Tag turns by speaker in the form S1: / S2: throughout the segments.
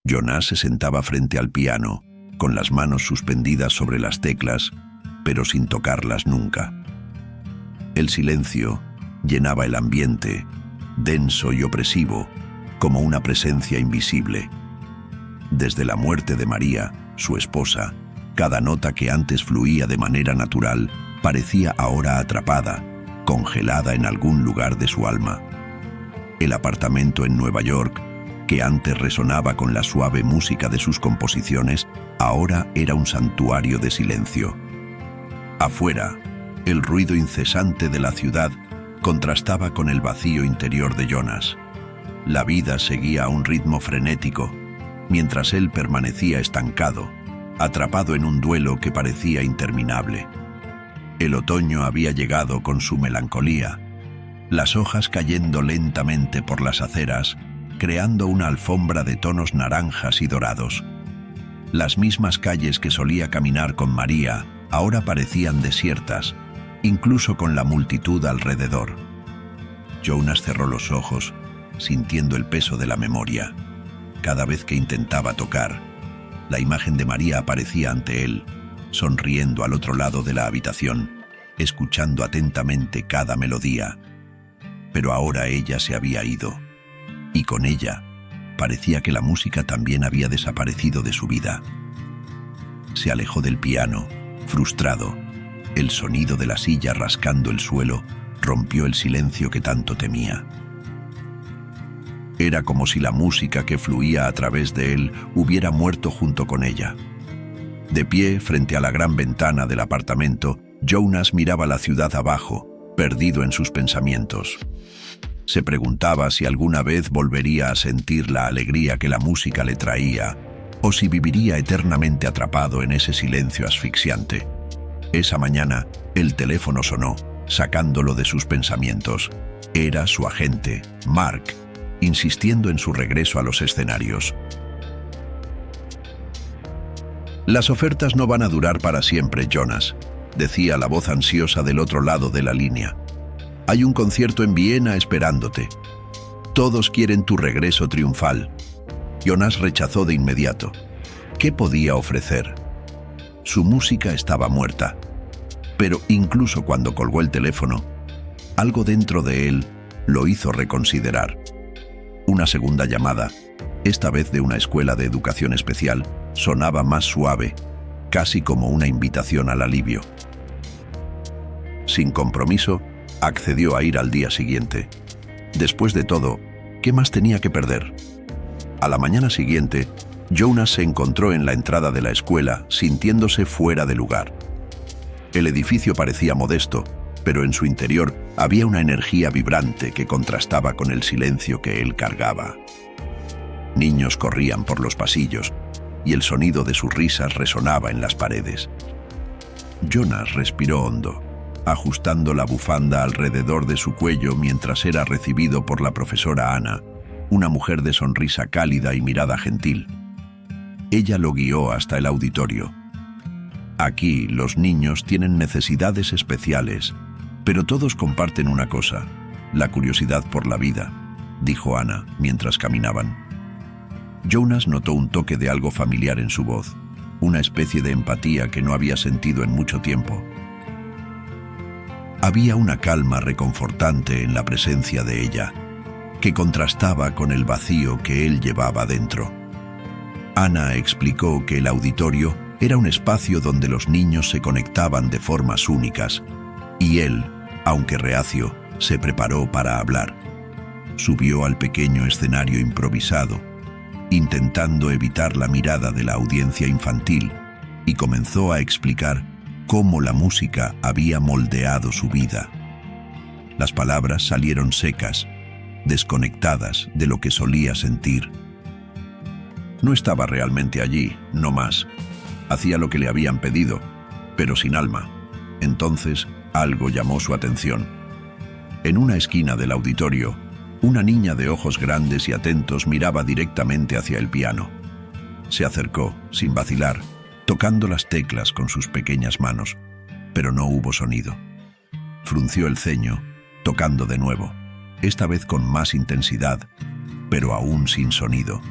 S1: Jonas se sentaba frente al piano, con las manos suspendidas sobre las teclas, pero sin tocarlas nunca. El silencio llenaba el ambiente, denso y opresivo, como una presencia invisible. Desde la muerte de María, su esposa, cada nota que antes fluía de manera natural parecía ahora atrapada, congelada en algún lugar de su alma. El apartamento en Nueva York, que antes resonaba con la suave música de sus composiciones, ahora era un santuario de silencio. Afuera, el ruido incesante de la ciudad contrastaba con el vacío interior de Jonas. La vida seguía a un ritmo frenético, mientras él permanecía estancado, atrapado en un duelo que parecía interminable. El otoño había llegado con su melancolía, las hojas cayendo lentamente por las aceras, creando una alfombra de tonos naranjas y dorados. Las mismas calles que solía caminar con María ahora parecían desiertas, incluso con la multitud alrededor. Jonas cerró los ojos, sintiendo el peso de la memoria. Cada vez que intentaba tocar, la imagen de María aparecía ante él, sonriendo al otro lado de la habitación, escuchando atentamente cada melodía. Pero ahora ella se había ido, y con ella parecía que la música también había desaparecido de su vida. Se alejó del piano, frustrado. El sonido de la silla rascando el suelo rompió el silencio que tanto temía. Era como si la música que fluía a través de él hubiera muerto junto con ella. De pie, frente a la gran ventana del apartamento, Jonas miraba la ciudad abajo, perdido en sus pensamientos. Se preguntaba si alguna vez volvería a sentir la alegría que la música le traía, o si viviría eternamente atrapado en ese silencio asfixiante. Esa mañana, el teléfono sonó, sacándolo de sus pensamientos. Era su agente, Mark, insistiendo en su regreso a los escenarios. «Las ofertas no van a durar para siempre, Jonas», decía la voz ansiosa del otro lado de la línea. «Hay un concierto en Viena esperándote. Todos quieren tu regreso triunfal». Jonas rechazó de inmediato. ¿Qué podía ofrecer? Su música estaba muerta. Pero incluso cuando colgó el teléfono, algo dentro de él lo hizo reconsiderar. Una segunda llamada, esta vez de una escuela de educación especial, sonaba más suave, casi como una invitación al alivio. Sin compromiso, accedió a ir al día siguiente. Después de todo, ¿qué más tenía que perder? A la mañana siguiente, Jonas se encontró en la entrada de la escuela, sintiéndose fuera de lugar. El edificio parecía modesto, pero en su interior había una energía vibrante que contrastaba con el silencio que él cargaba. Niños corrían por los pasillos, y el sonido de sus risas resonaba en las paredes. Jonas respiró hondo, ajustando la bufanda alrededor de su cuello mientras era recibido por la profesora Ana, una mujer de sonrisa cálida y mirada gentil. Ella lo guió hasta el auditorio. Aquí los niños tienen necesidades especiales, pero todos comparten una cosa, la curiosidad por la vida, dijo Ana mientras caminaban. Jonas notó un toque de algo familiar en su voz, una especie de empatía que no había sentido en mucho tiempo. Había una calma reconfortante en la presencia de ella, que contrastaba con el vacío que él llevaba dentro. Ana explicó que el auditorio era un espacio donde los niños se conectaban de formas únicas, y él, aunque reacio, se preparó para hablar. Subió al pequeño escenario improvisado, intentando evitar la mirada de la audiencia infantil, y comenzó a explicar cómo la música había moldeado su vida. Las palabras salieron secas, desconectadas de lo que solía sentir. No estaba realmente allí, no más. Hacía lo que le habían pedido, pero sin alma. Entonces, algo llamó su atención. En una esquina del auditorio, una niña de ojos grandes y atentos miraba directamente hacia el piano. Se acercó, sin vacilar, tocando las teclas con sus pequeñas manos, pero no hubo sonido. Frunció el ceño, tocando de nuevo, esta vez con más intensidad, pero aún sin sonido.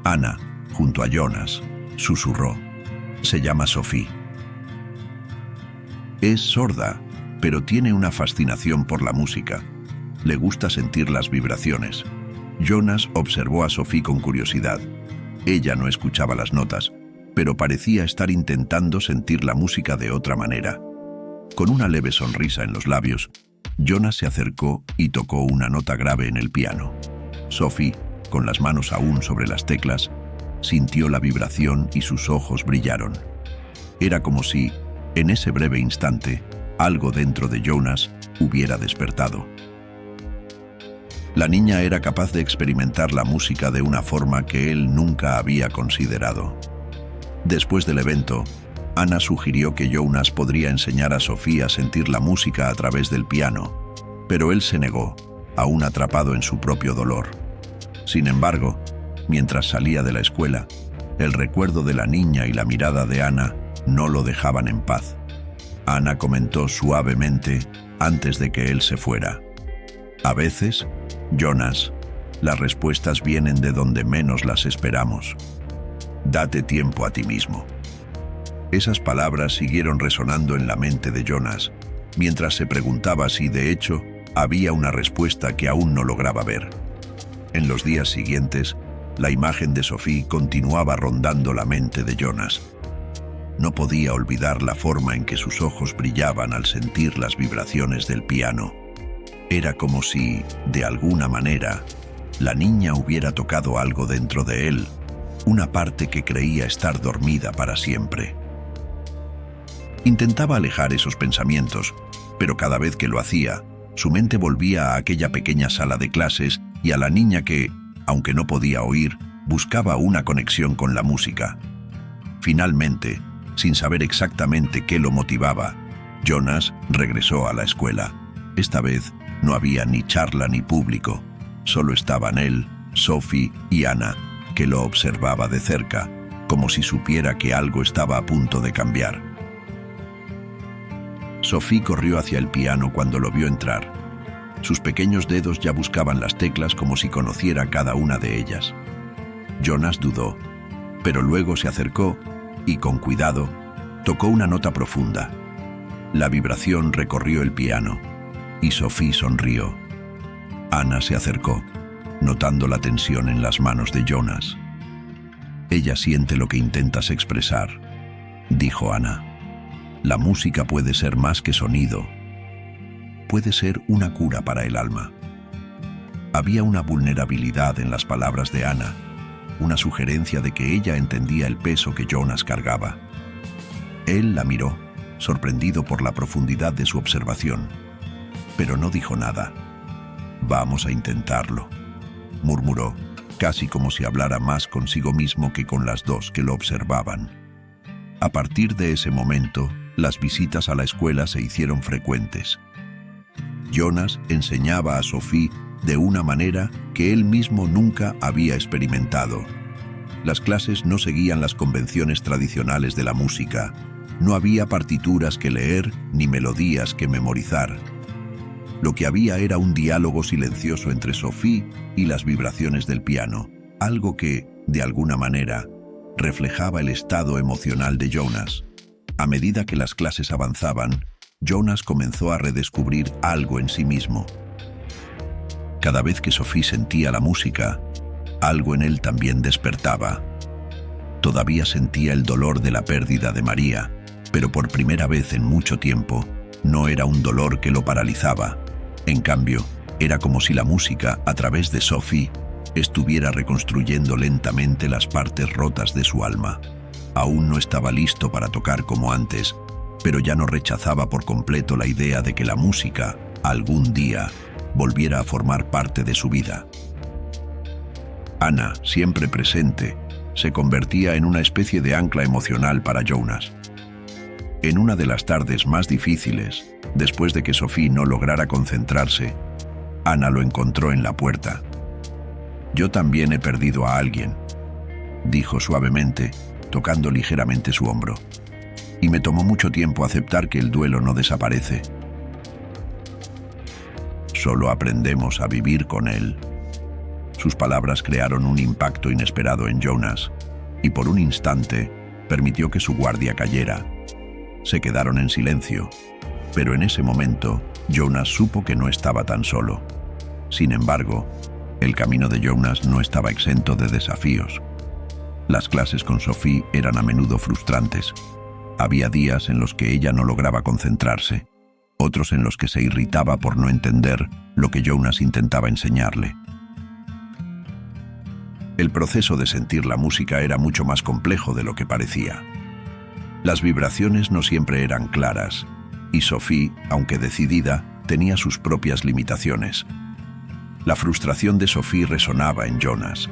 S1: Ana, junto a Jonas, susurró. Se llama Sophie. Es sorda, pero tiene una fascinación por la música. Le gusta sentir las vibraciones. Jonas observó a Sophie con curiosidad. Ella no escuchaba las notas, pero parecía estar intentando sentir la música de otra manera. Con una leve sonrisa en los labios, Jonas se acercó y tocó una nota grave en el piano. Sophie, con las manos aún sobre las teclas, sintió la vibración y sus ojos brillaron. Era como si, en ese breve instante, algo dentro de Jonas hubiera despertado. La niña era capaz de experimentar la música de una forma que él nunca había considerado. Después del evento, Anna sugirió que Jonas podría enseñar a Sophie a sentir la música a través del piano, pero él se negó, aún atrapado en su propio dolor. Sin embargo, mientras salía de la escuela, el recuerdo de la niña y la mirada de Anna no lo dejaban en paz. Anna comentó suavemente antes de que él se fuera. A veces, Jonas, las respuestas vienen de donde menos las esperamos. Date tiempo a ti mismo. Esas palabras siguieron resonando en la mente de Jonas, mientras se preguntaba si, de hecho, había una respuesta que aún no lograba ver. En los días siguientes, la imagen de Sophie continuaba rondando la mente de Jonas. No podía olvidar la forma en que sus ojos brillaban al sentir las vibraciones del piano. Era como si, de alguna manera, la niña hubiera tocado algo dentro de él, una parte que creía estar dormida para siempre. Intentaba alejar esos pensamientos, pero cada vez que lo hacía, su mente volvía a aquella pequeña sala de clases y a la niña que, aunque no podía oír, buscaba una conexión con la música. Finalmente, sin saber exactamente qué lo motivaba, Jonas regresó a la escuela. Esta vez no había ni charla ni público, solo estaban él, Sophie y Anna, que lo observaba de cerca, como si supiera que algo estaba a punto de cambiar. Sophie corrió hacia el piano cuando lo vio entrar. Sus pequeños dedos ya buscaban las teclas como si conociera cada una de ellas. Jonas dudó, pero luego se acercó y, con cuidado, tocó una nota profunda. La vibración recorrió el piano y Sophie sonrió. Anna se acercó, notando la tensión en las manos de Jonas. «Ella siente lo que intentas expresar», dijo Anna. «La música puede ser más que sonido. Puede ser una cura para el alma». Había una vulnerabilidad en las palabras de Anna, una sugerencia de que ella entendía el peso que Jonas cargaba. Él la miró, sorprendido por la profundidad de su observación, pero no dijo nada. «Vamos a intentarlo», murmuró, casi como si hablara más consigo mismo que con las dos que lo observaban. A partir de ese momento, las visitas a la escuela se hicieron frecuentes. Jonas enseñaba a Sophie de una manera que él mismo nunca había experimentado. Las clases no seguían las convenciones tradicionales de la música. No había partituras que leer ni melodías que memorizar. Lo que había era un diálogo silencioso entre Sophie y las vibraciones del piano, algo que, de alguna manera, reflejaba el estado emocional de Jonas. A medida que las clases avanzaban, Jonas comenzó a redescubrir algo en sí mismo. Cada vez que Sophie sentía la música, algo en él también despertaba. Todavía sentía el dolor de la pérdida de María, pero por primera vez en mucho tiempo, no era un dolor que lo paralizaba. En cambio, era como si la música, a través de Sophie, estuviera reconstruyendo lentamente las partes rotas de su alma. Aún no estaba listo para tocar como antes, pero ya no rechazaba por completo la idea de que la música, algún día, volviera a formar parte de su vida. Anna, siempre presente, se convertía en una especie de ancla emocional para Jonas. En una de las tardes más difíciles, después de que Sophie no lograra concentrarse, Anna lo encontró en la puerta. «Yo también he perdido a alguien», dijo suavemente, tocando ligeramente su hombro. «Y me tomó mucho tiempo aceptar que el duelo no desaparece. Solo aprendemos a vivir con él». Sus palabras crearon un impacto inesperado en Jonas. y por un instante permitió que su guardia cayera. Se quedaron en silencio, pero en ese momento Jonas supo que no estaba tan solo. Sin embargo, el camino de Jonas no estaba exento de desafíos. Las clases con Sophie eran a menudo frustrantes. Había días en los que ella no lograba concentrarse, otros en los que se irritaba por no entender lo que Jonas intentaba enseñarle. El proceso de sentir la música era mucho más complejo de lo que parecía. Las vibraciones no siempre eran claras, y Sophie, aunque decidida, tenía sus propias limitaciones. La frustración de Sophie resonaba en Jonas.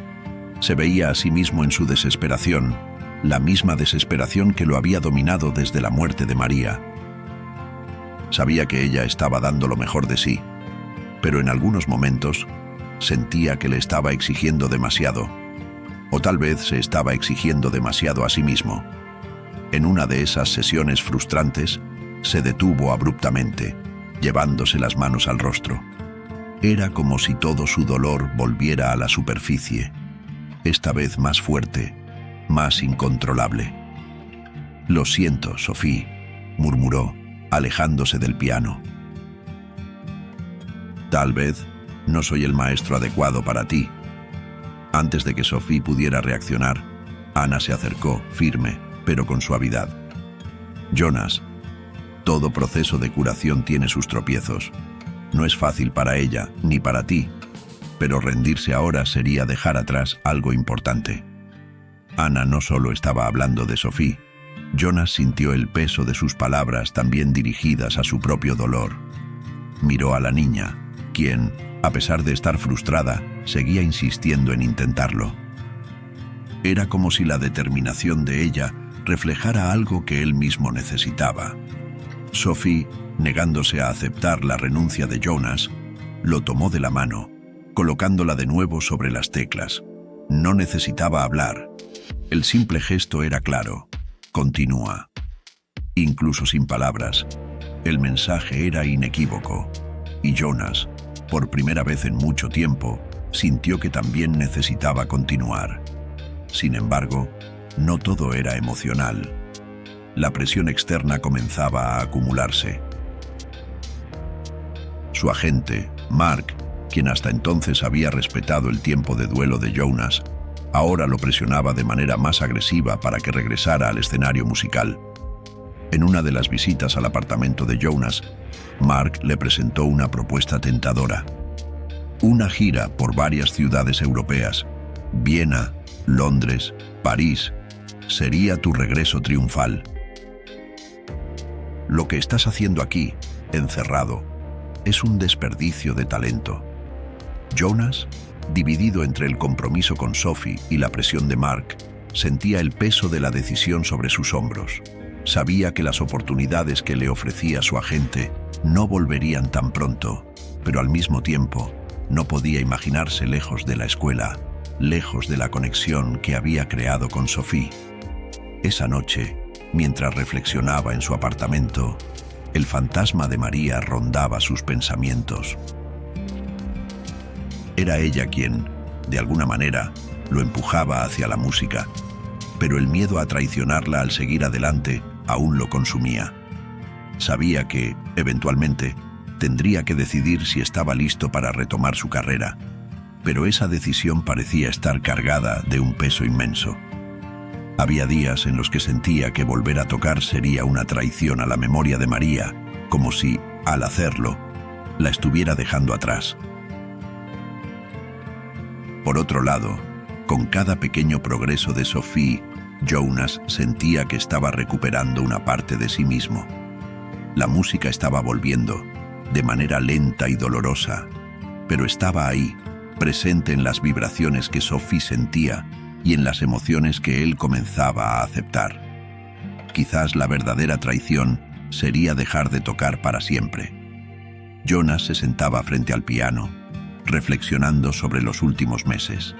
S1: Se veía a sí mismo en su desesperación, la misma desesperación que lo había dominado desde la muerte de María. Sabía que ella estaba dando lo mejor de sí, pero en algunos momentos sentía que le estaba exigiendo demasiado, o tal vez se estaba exigiendo demasiado a sí mismo. En una de esas sesiones frustrantes, se detuvo abruptamente, llevándose las manos al rostro. Era como si todo su dolor volviera a la superficie, esta vez más fuerte, más incontrolable. «Lo siento, Sophie», murmuró, alejándose del piano. «Tal vez no soy el maestro adecuado para ti». Antes de que Sophie pudiera reaccionar, Anna se acercó, firme, pero con suavidad. «Jonas, todo proceso de curación tiene sus tropiezos. No es fácil para ella, ni para ti, pero rendirse ahora sería dejar atrás algo importante». Anna no solo estaba hablando de Sophie. Jonas sintió el peso de sus palabras también dirigidas a su propio dolor. Miró a la niña, quien, a pesar de estar frustrada, seguía insistiendo en intentarlo. Era como si la determinación de ella reflejara algo que él mismo necesitaba. Sophie, negándose a aceptar la renuncia de Jonas, lo tomó de la mano, colocándola de nuevo sobre las teclas. No necesitaba hablar. El simple gesto era claro. Continúa. Incluso sin palabras, el mensaje era inequívoco, y Jonas, por primera vez en mucho tiempo, sintió que también necesitaba continuar. Sin embargo, no todo era emocional. La presión externa comenzaba a acumularse. Su agente, Mark, quien hasta entonces había respetado el tiempo de duelo de Jonas, ahora lo presionaba de manera más agresiva para que regresara al escenario musical. En una de las visitas al apartamento de Jonas, Mark le presentó una propuesta tentadora. Una gira por varias ciudades europeas, Viena, Londres, París, sería tu regreso triunfal. Lo que estás haciendo aquí, encerrado, es un desperdicio de talento. Jonas, dividido entre el compromiso con Sophie y la presión de Mark, sentía el peso de la decisión sobre sus hombros. Sabía que las oportunidades que le ofrecía su agente no volverían tan pronto, pero al mismo tiempo no podía imaginarse lejos de la escuela, lejos de la conexión que había creado con Sophie. Esa noche, mientras reflexionaba en su apartamento, el fantasma de María rondaba sus pensamientos. Era ella quien, de alguna manera, lo empujaba hacia la música, pero el miedo a traicionarla al seguir adelante aún lo consumía. Sabía que, eventualmente, tendría que decidir si estaba listo para retomar su carrera, pero esa decisión parecía estar cargada de un peso inmenso. Había días en los que sentía que volver a tocar sería una traición a la memoria de María, como si, al hacerlo, la estuviera dejando atrás. Por otro lado, con cada pequeño progreso de Sophie, Jonas sentía que estaba recuperando una parte de sí mismo. La música estaba volviendo, de manera lenta y dolorosa, pero estaba ahí, presente en las vibraciones que Sophie sentía y en las emociones que él comenzaba a aceptar. Quizás la verdadera traición sería dejar de tocar para siempre. Jonas se sentaba frente al piano, reflexionando sobre los últimos meses.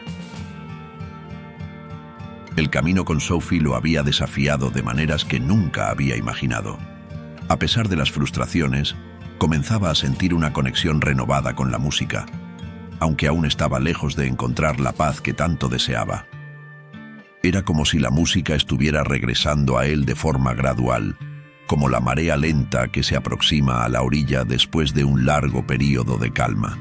S1: El camino con Sophie lo había desafiado de maneras que nunca había imaginado. A pesar de las frustraciones, comenzaba a sentir una conexión renovada con la música, aunque aún estaba lejos de encontrar la paz que tanto deseaba. Era como si la música estuviera regresando a él de forma gradual, como la marea lenta que se aproxima a la orilla después de un largo período de calma.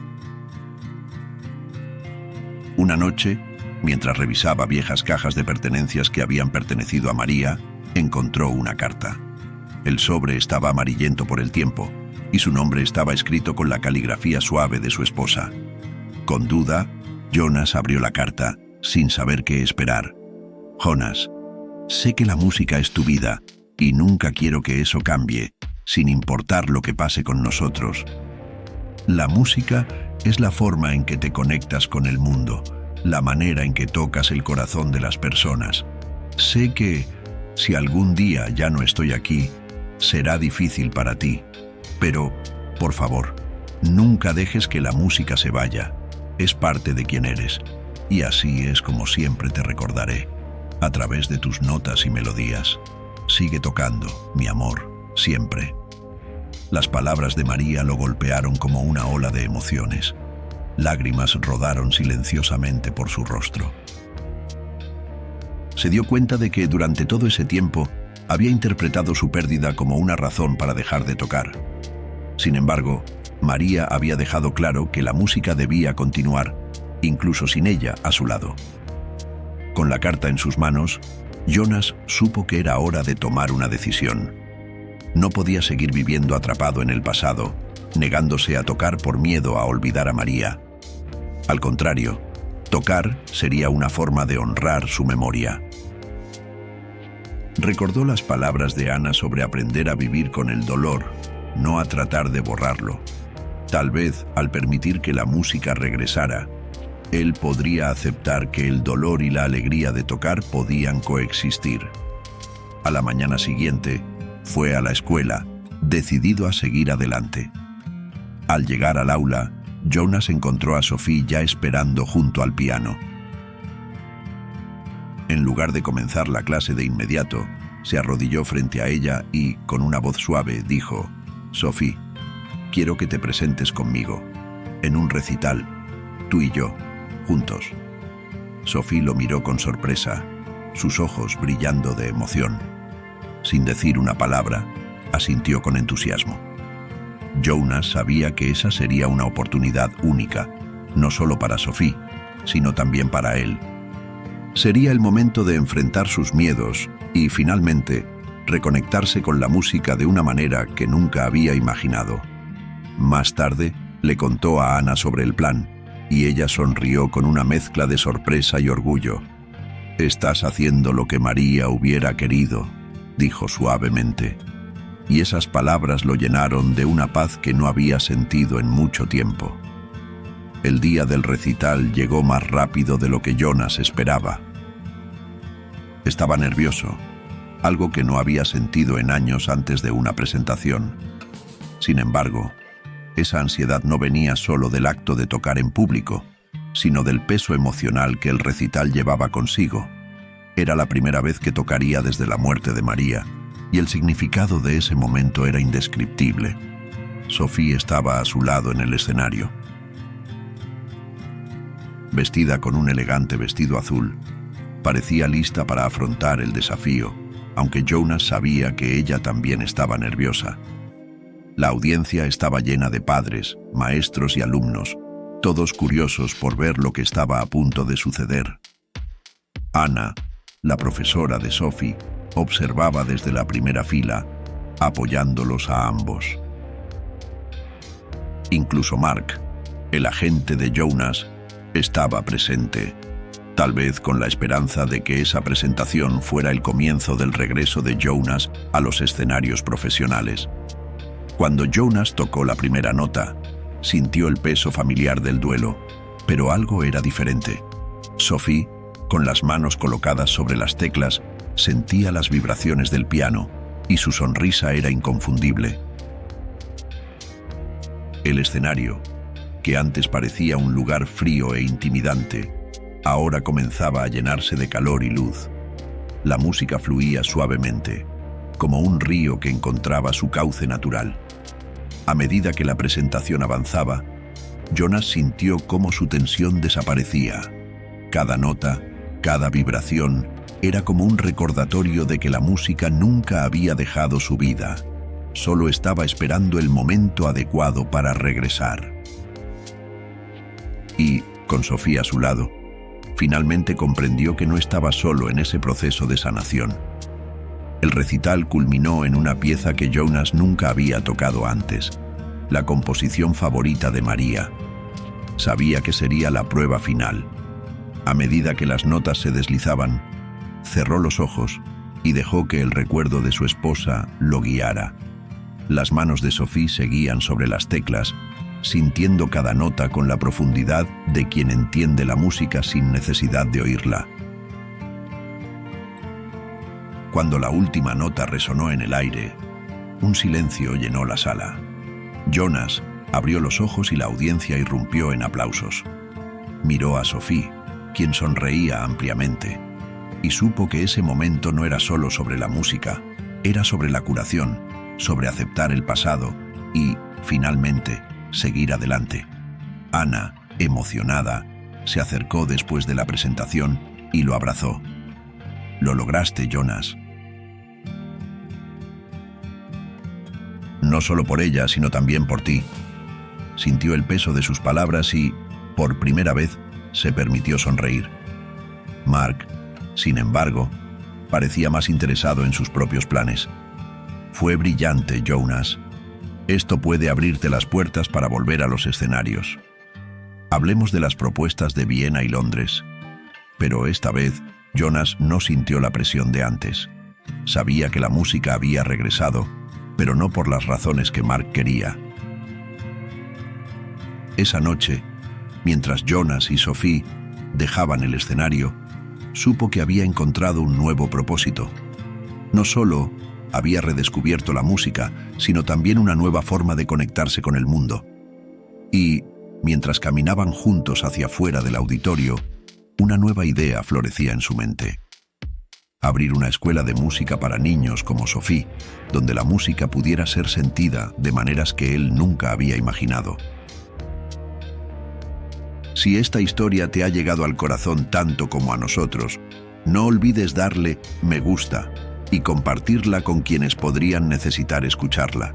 S1: Una noche, mientras revisaba viejas cajas de pertenencias que habían pertenecido a María, encontró una carta. El sobre estaba amarillento por el tiempo, y su nombre estaba escrito con la caligrafía suave de su esposa. Con duda, Jonas abrió la carta, sin saber qué esperar. «Jonas, sé que la música es tu vida, y nunca quiero que eso cambie, sin importar lo que pase con nosotros. La música es la forma en que te conectas con el mundo, la manera en que tocas el corazón de las personas. Sé que, si algún día ya no estoy aquí, será difícil para ti, pero, por favor, nunca dejes que la música se vaya. Es parte de quien eres, y así es como siempre te recordaré, a través de tus notas y melodías. Sigue tocando, mi amor, siempre». Las palabras de María lo golpearon como una ola de emociones. Lágrimas rodaron silenciosamente por su rostro. Se dio cuenta de que durante todo ese tiempo había interpretado su pérdida como una razón para dejar de tocar. Sin embargo, María había dejado claro que la música debía continuar, incluso sin ella a su lado. Con la carta en sus manos, Jonas supo que era hora de tomar una decisión. No podía seguir viviendo atrapado en el pasado, negándose a tocar por miedo a olvidar a María. Al contrario, tocar sería una forma de honrar su memoria. Recordó las palabras de Ana sobre aprender a vivir con el dolor, no a tratar de borrarlo. Tal vez, al permitir que la música regresara, él podría aceptar que el dolor y la alegría de tocar podían coexistir. A la mañana siguiente, fue a la escuela, decidido a seguir adelante. Al llegar al aula, Jonas encontró a Sophie ya esperando junto al piano. En lugar de comenzar la clase de inmediato, se arrodilló frente a ella y, con una voz suave, dijo: «Sophie, quiero que te presentes conmigo, en un recital, tú y yo, juntos». Sophie lo miró con sorpresa, sus ojos brillando de emoción. Sin decir una palabra, asintió con entusiasmo. Jonas sabía que esa sería una oportunidad única, no solo para Sophie, sino también para él. Sería el momento de enfrentar sus miedos y, finalmente, reconectarse con la música de una manera que nunca había imaginado. Más tarde, le contó a Ana sobre el plan, y ella sonrió con una mezcla de sorpresa y orgullo. «Estás haciendo lo que María hubiera querido», dijo suavemente, y esas palabras lo llenaron de una paz que no había sentido en mucho tiempo. El día del recital llegó más rápido de lo que Jonas esperaba. Estaba nervioso, algo que no había sentido en años antes de una presentación. Sin embargo, esa ansiedad no venía solo del acto de tocar en público, sino del peso emocional que el recital llevaba consigo. Era la primera vez que tocaría desde la muerte de María, y el significado de ese momento era indescriptible. Sophie estaba a su lado en el escenario. Vestida con un elegante vestido azul, parecía lista para afrontar el desafío, aunque Jonas sabía que ella también estaba nerviosa. La audiencia estaba llena de padres, maestros y alumnos, todos curiosos por ver lo que estaba a punto de suceder. Ana, la profesora de Sophie, observaba desde la primera fila, apoyándolos a ambos. Incluso Mark, el agente de Jonas, estaba presente, tal vez con la esperanza de que esa presentación fuera el comienzo del regreso de Jonas a los escenarios profesionales. Cuando Jonas tocó la primera nota, sintió el peso familiar del duelo, pero algo era diferente. Sophie, con las manos colocadas sobre las teclas, sentía las vibraciones del piano y su sonrisa era inconfundible. El escenario, que antes parecía un lugar frío e intimidante, ahora comenzaba a llenarse de calor y luz. La música fluía suavemente, como un río que encontraba su cauce natural. A medida que la presentación avanzaba, Jonas sintió cómo su tensión desaparecía. Cada nota, cada vibración, Era como un recordatorio de que la música nunca había dejado su vida, solo estaba esperando el momento adecuado para regresar. Y, con Sophie a su lado, finalmente comprendió que no estaba solo en ese proceso de sanación. El recital culminó en una pieza que Jonas nunca había tocado antes, la composición favorita de María. Sabía que sería la prueba final. A medida que las notas se deslizaban, cerró los ojos y dejó que el recuerdo de su esposa lo guiara. Las manos de Sophie seguían sobre las teclas, sintiendo cada nota con la profundidad de quien entiende la música sin necesidad de oírla. Cuando la última nota resonó en el aire, un silencio llenó la sala. Jonas abrió los ojos y la audiencia irrumpió en aplausos. Miró a Sophie, quien sonreía ampliamente, y supo que ese momento no era solo sobre la música, era sobre la curación, sobre aceptar el pasado y, finalmente, seguir adelante. Ana, emocionada, se acercó después de la presentación y lo abrazó. «Lo lograste, Jonas». No solo por ella, sino también por ti. Sintió el peso de sus palabras y, por primera vez, se permitió sonreír. Mark, sin embargo, parecía más interesado en sus propios planes. «Fue brillante, Jonas. Esto puede abrirte las puertas para volver a los escenarios. Hablemos de las propuestas de Viena y Londres». Pero esta vez, Jonas no sintió la presión de antes. Sabía que la música había regresado, pero no por las razones que Mark quería. Esa noche, mientras Jonas y Sophie dejaban el escenario, supo que había encontrado un nuevo propósito. No solo había redescubierto la música, sino también una nueva forma de conectarse con el mundo. Y, mientras caminaban juntos hacia afuera del auditorio, una nueva idea florecía en su mente. Abrir una escuela de música para niños como Sophie, donde la música pudiera ser sentida de maneras que él nunca había imaginado. Si esta historia te ha llegado al corazón tanto como a nosotros, no olvides darle me gusta y compartirla con quienes podrían necesitar escucharla.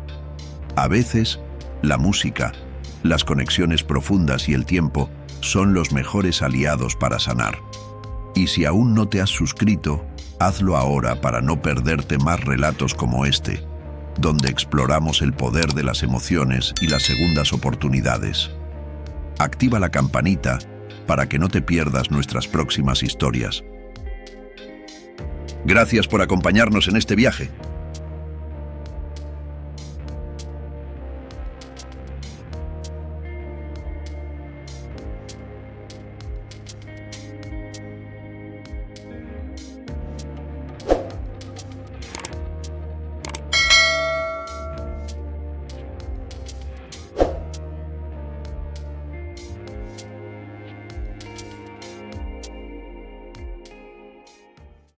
S1: A veces, la música, las conexiones profundas y el tiempo son los mejores aliados para sanar. Y si aún no te has suscrito, hazlo ahora para no perderte más relatos como este, donde exploramos el poder de las emociones y las segundas oportunidades. Activa la campanita para que no te pierdas nuestras próximas historias. Gracias por acompañarnos en este viaje.